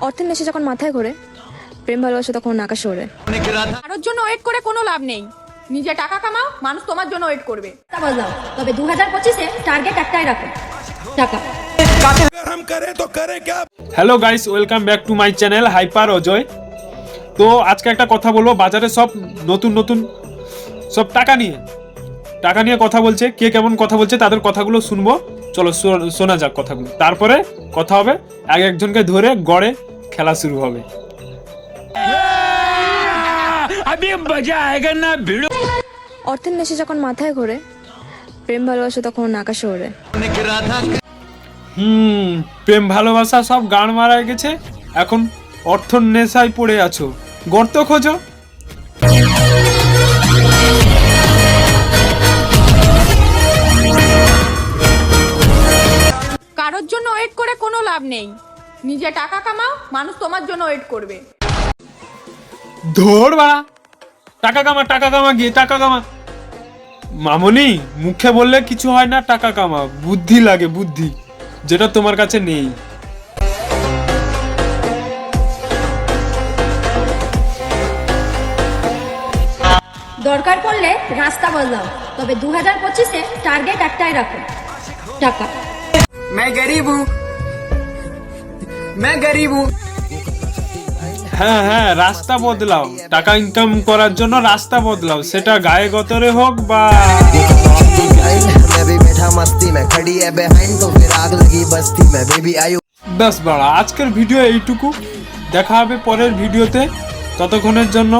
অর্থের নেশে যখন মাথায় ঘোরে, প্রেম ভালোবাসা তখন আকাশে ওড়ে। কারোর জন্য ওয়েট করে কোনো লাভ নেই। নিজে টাকা কামাও, মানুষ তোমার জন্য ওয়েট করবে। বললাম, তবে 2025-এ টার্গেট একটাই রাখো, টাকা। Hello guys, welcome back to my channel hyper Ajay. তো আজকে একটা কথা বলবো, বাজারে সব নতুন নতুন সব টাকা নিয়ে কথা বলছে। কে কেমন কথা বলছে তাদের কথাগুলো শুনবো। চলো শোনা যাক কথাগুলো, তারপরে কথা হবে। এক একজনকে ধরে গড়ে খেলা শুরু হবে। অর্থের নেশে যখন মাথায় ঘোরে, প্রেম ভালোবাসা তখন আকাশে ওড়ে। প্রেম ভালোবাসা সব গান মারা গেছে, এখন অর্থ নেশায় পড়ে আছো, গর্ত খোঁজো। কারোর জন্য ওয়েট করে কোনো লাভ নেই। নিজে টাকা কামাও, মানুষ তোমার জন্য ওয়েট করবে। ধর বাড়া, টাকা কামা গিয়ে টাকা কামা। মামনি, মুখে বললে কিছু হয় না, টাকা কামা, বুদ্ধি লাগে, বুদ্ধি যেটা তোমার কাছে নেই। দরকার পড়লে রাস্তা বদলাও, তবে 2025-এ টার্গেট একটাই রাখো, টাকা। मैं गरीब हूँ। হ্যাঁ, রাস্তা বদলাও, টাকা ইনকাম করার জন্য রাস্তা বদলাও, সেটা গায়ে গতরে হোক বা। मैं भी बैठा मस्ती में खड़ी है behind तो फिर आग लगी बस्ती में बेबी आयु। ব্যাস বাড়া, আজকের ভিডিও এইটুকু। দেখা হবে পরের ভিডিওতে। ততক্ষণের জন্য